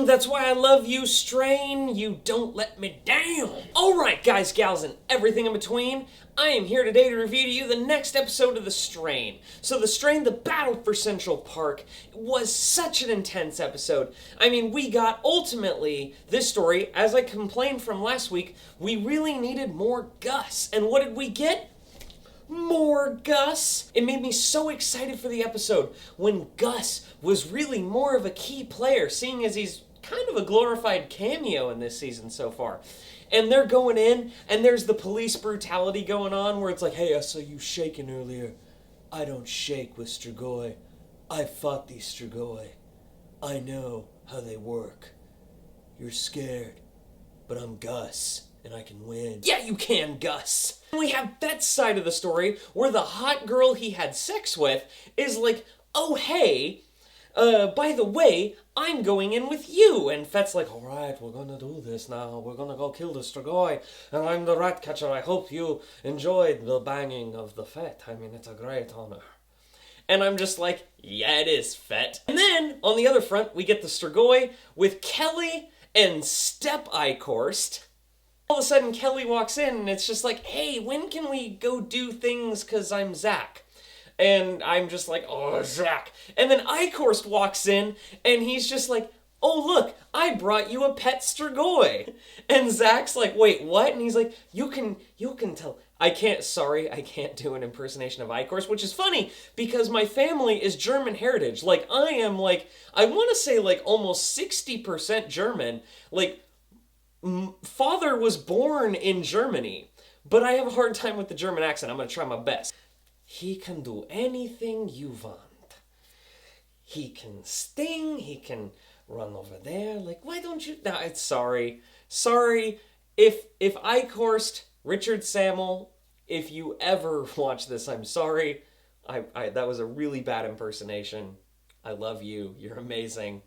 That's why I love you, Strain. You don't let me down. Alright, guys, gals, and everything in between. I am here today to review to you the next episode of The Strain. So The Strain, The Battle for Central Park, was such an intense episode. I mean, we got, ultimately, this story, as I complained from last week, we really needed more Gus. And what did we get? More Gus. It made me so excited for the episode when Gus was really more of a key player, seeing as he's kind of a glorified cameo in this season so far. And they're going in, and there's the police brutality going on where it's like, hey, I saw you shaking earlier. I don't shake with Strigoi. I fought these Strigoi. I know how they work. You're scared, but I'm Gus. And I can win. Yeah, you can, Gus. And we have Fett's side of the story where the hot girl he had sex with is like, oh, hey, by the way, I'm going in with you. And Fett's like, all right, we're gonna do this now. We're gonna go kill the Strigoi. And I'm the rat catcher. I hope you enjoyed the banging of the Fett. I mean, it's a great honor. And I'm just like, yeah, it is, Fett. And then, on the other front, we get the Strigoi with Kelly and Step Eichhorst. All of a sudden, Kelly walks in, and it's just like, hey, when can we go do things, because I'm Zach? And I'm just like, oh, Zach. And then Eichhorst walks in, and he's just like, oh, look, I brought you a pet Strigoi. And Zach's like, wait, what? And he's like, you can tell. I can't do an impersonation of Eichhorst, which is funny, because my family is German heritage. Like, I want to say, like, almost 60% German. Like, father was born in Germany, but I have a hard time with the German accent. I'm going to try my best. He can do anything you want. He can sting. He can run over there. Like, why don't you? No, it's sorry. If Eichhorst, Richard Sammel, if you ever watch this, I'm sorry. That was a really bad impersonation. I love you. You're amazing.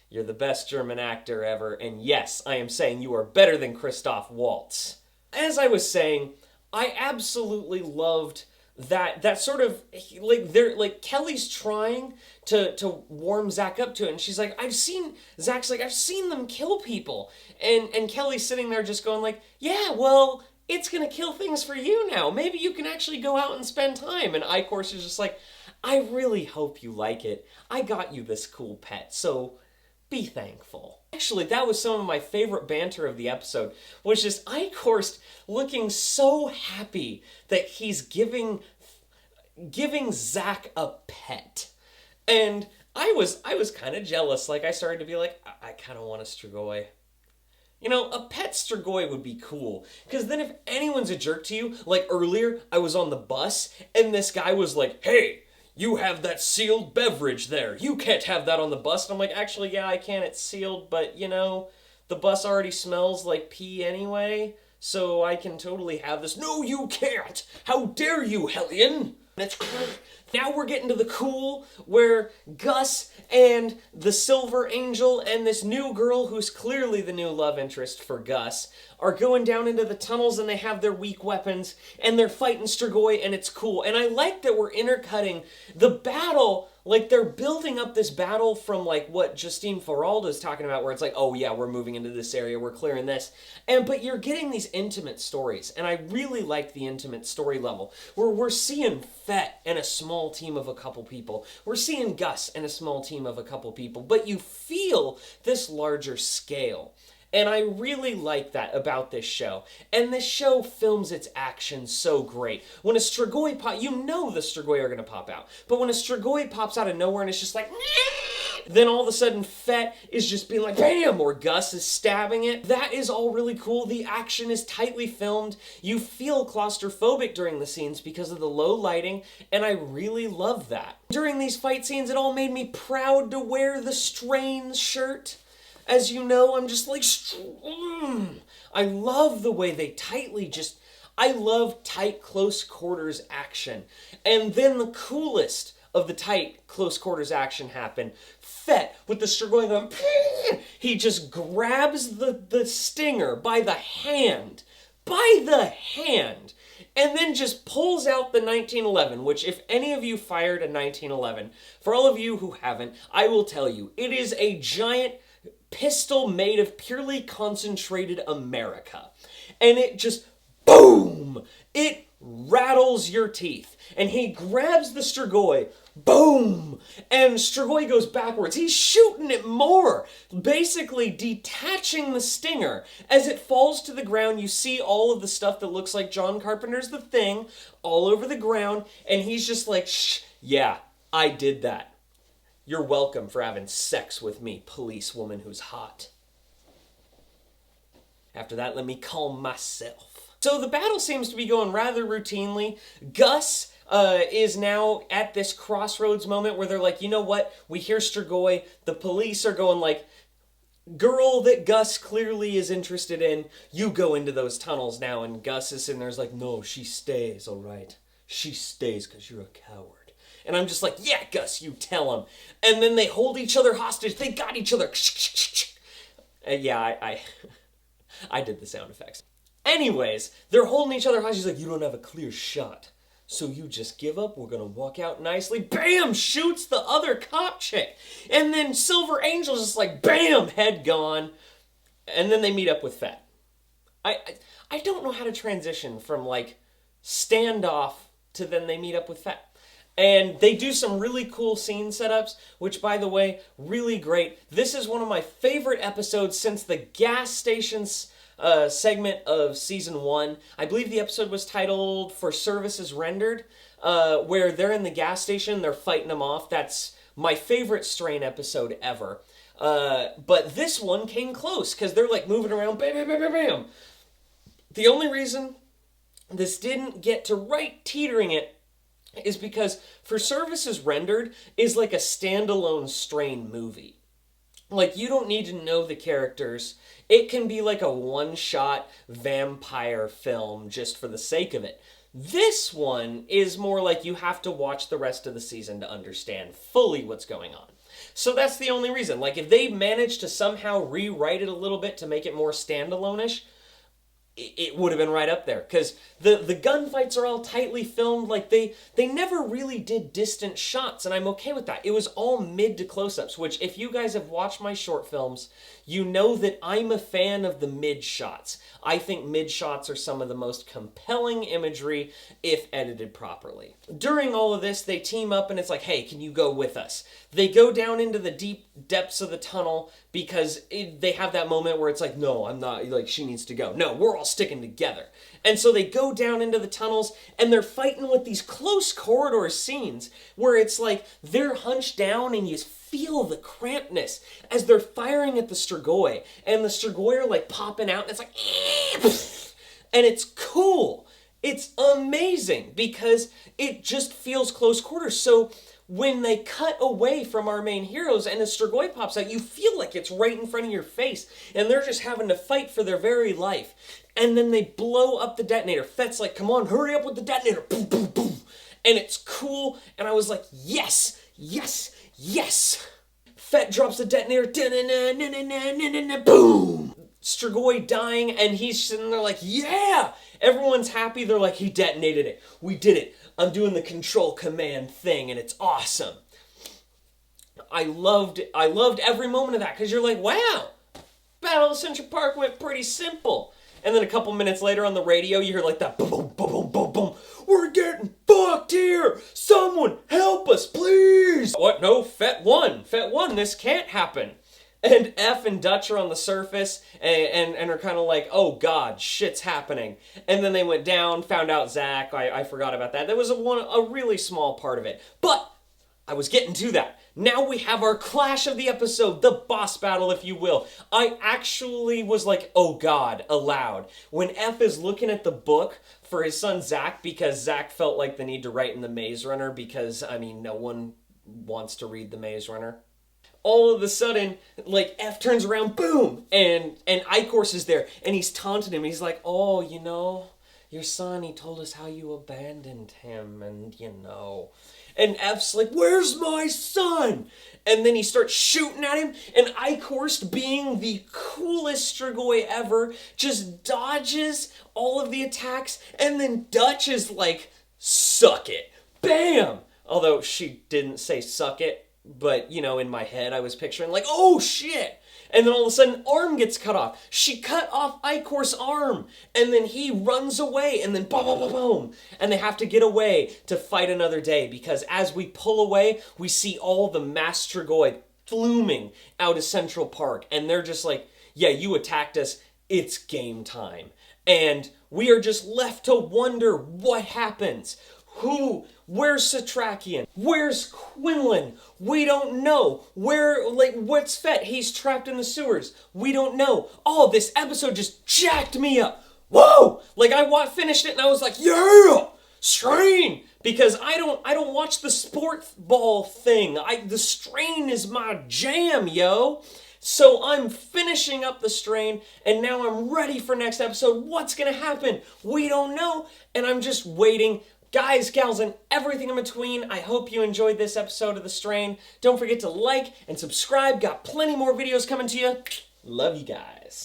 You're the best German actor ever, and yes, I am saying you are better than Christoph Waltz. As I was saying, I absolutely loved that sort of, like Kelly's trying to warm Zach up to it, and she's like, Zach's like, I've seen them kill people, and Kelly's sitting there just going like, yeah, well, it's gonna kill things for you now. Maybe you can actually go out and spend time, and Eichhorst is just like, I really hope you like it. I got you this cool pet, so be thankful. Actually, that was some of my favorite banter of the episode, was just Eichhorst looking so happy that he's giving Zach a pet. And I was kind of jealous. Like, I started to be like, I kind of want a Strigoi. You know, a pet Strigoi would be cool. Because then if anyone's a jerk to you, like earlier, I was on the bus, and this guy was like, hey, you have that sealed beverage there. You can't have that on the bus. And I'm like, actually, yeah, I can. It's sealed, but, you know, the bus already smells like pee anyway, so I can totally have this. No, you can't. How dare you, Hellion? That's cool. Now we're getting to the cool, where Gus and the Silver Angel and this new girl, who's clearly the new love interest for Gus, are going down into the tunnels, and they have their weak weapons, and they're fighting Strigoi, and it's cool. And I like that we're intercutting the battle, like they're building up this battle from like what Justine Faralda is talking about, where it's like, oh yeah, we're moving into this area, we're clearing this. But you're getting these intimate stories, and I really like the intimate story level, where we're seeing Fett and a small team of a couple people. We're seeing Gus and a small team of a couple people, but you feel this larger scale. And I really like that about this show. And this show films its action so great. When a Strigoi you know the Strigoi are going to pop out. But when a Strigoi pops out of nowhere and it's just like, then all of a sudden Fett is just being like, bam, or Gus is stabbing it. That is all really cool. The action is tightly filmed. You feel claustrophobic during the scenes because of the low lighting, and I really love that. During these fight scenes, it all made me proud to wear the Strain shirt. As you know, I'm just like, I love the way they I love tight, close quarters action. And then the coolest of the tight, close quarters action happened. Fett, with the Strigoi going, he just grabs the stinger by the hand, and then just pulls out the 1911, which if any of you fired a 1911, for all of you who haven't, I will tell you, it is a giant pistol made of purely concentrated America. And it just, boom! It rattles your teeth. And he grabs the Strigoi, boom! And Strigoi goes backwards. He's shooting it more, basically detaching the stinger. As it falls to the ground, you see all of the stuff that looks like John Carpenter's The Thing all over the ground, and he's just like, shh, yeah, I did that. You're welcome for having sex with me, policewoman who's hot. After that, let me calm myself. So the battle seems to be going rather routinely. Gus is now at this crossroads moment where they're like, you know what? We hear Strigoi. The police are going like, girl that Gus clearly is interested in, you go into those tunnels now. And Gus is sitting there's like, no, she stays, all right. She stays because you're a coward. And I'm just like, yeah, Gus, you tell him. And then they hold each other hostage. They got each other. Yeah, I did the sound effects. Anyways, they're holding each other hostage. He's like, you don't have a clear shot. So you just give up. We're going to walk out nicely. Bam! Shoots the other cop chick. And then Silver Angel's just like, bam! Head gone. And then they meet up with Fett. I don't know how to transition from like standoff to then they meet up with Fett. And they do some really cool scene setups, which, by the way, really great. This is one of my favorite episodes since the gas station's segment of season 1. I believe the episode was titled For Services Rendered, where they're in the gas station, they're fighting them off. That's my favorite Strain episode ever. But this one came close, because they're like moving around, bam, bam, bam, bam, bam. The only reason this didn't get to right teetering it is because For Services Rendered is like a standalone Strain movie. Like, you don't need to know the characters. It can be like a one-shot vampire film just for the sake of it. This one is more like you have to watch the rest of the season to understand fully what's going on. So that's the only reason. Like, if they managed to somehow rewrite it a little bit to make it more standalone-ish, it would have been right up there. Because the gunfights are all tightly filmed. Like, they never really did distant shots, and I'm okay with that. It was all mid to close-ups, which if you guys have watched my short films, you know that I'm a fan of the mid shots. I think mid shots are some of the most compelling imagery if edited properly. During all of this, they team up and it's like, hey, can you go with us? They go down into the deep depths of the tunnel because they have that moment where it's like, no, I'm not, like, she needs to go. No, we're all sticking together. And so they go down into the tunnels and they're fighting with these close corridor scenes where it's like they're hunched down and you feel the crampedness as they're firing at the Strigoi, and the Strigoi are like popping out and it's like, and it's cool. It's amazing because it just feels close quarters. So when they cut away from our main heroes and a Strigoi pops out, you feel like it's right in front of your face and they're just having to fight for their very life. And then they blow up the detonator. Fett's like, come on, hurry up with the detonator. Boom, boom, boom. And it's cool. And I was like, yes, yes, yes. Fett drops the detonator. Boom. Strigoi dying, and he's sitting there like, yeah. Everyone's happy. They're like, he detonated it. We did it. I'm doing the control command thing, and it's awesome. I loved every moment of that, because you're like, wow, Battle of Central Park went pretty simple. And then a couple minutes later on the radio, you hear like that boom, boom, boom, boom, boom, boom. We're getting fucked here. Someone help us, please. What? No, Fett won. Fett won. This can't happen. And F and Dutch are on the surface and are kind of like, oh God, shit's happening. And then they went down, found out Zach. I forgot about that. That was a really small part of it. But I was getting to that. Now we have our clash of the episode, the boss battle, if you will. I actually was like, oh God, aloud. When F is looking at the book for his son Zach, because Zach felt like the need to write in the Maze Runner because, I mean, no one wants to read the Maze Runner. All of a sudden, like, F turns around, boom, and Ichor's is there, and he's taunting him. He's like, oh, you know, your son, he told us how you abandoned him, and you know. And F's like, where's my son? And then he starts shooting at him, and Ichor's, being the coolest Strigoi ever, just dodges all of the attacks, and then Dutch is like, suck it. Bam! Although she didn't say suck it. But, you know, in my head, I was picturing like, oh shit! And then all of a sudden, arm gets cut off. She cut off Ichor's arm. And then he runs away. And then boom, boom, boom, boom. And they have to get away to fight another day. Because as we pull away, we see all the Mastrogoid fluming out of Central Park. And they're just like, yeah, you attacked us. It's game time. And we are just left to wonder what happens. Where's Satrakian? Where's Quinlan? We don't know. What's Fett? He's trapped in the sewers. We don't know. Oh, this episode just jacked me up. Whoa! Like, finished it and I was like, yeah! Strain! Because I don't watch the sports ball thing. The Strain is my jam, yo! So I'm finishing up the Strain, and now I'm ready for next episode. What's gonna happen? We don't know, and I'm just waiting. Guys, gals, and everything in between, I hope you enjoyed this episode of The Strain. Don't forget to like and subscribe. Got plenty more videos coming to you. Love you guys.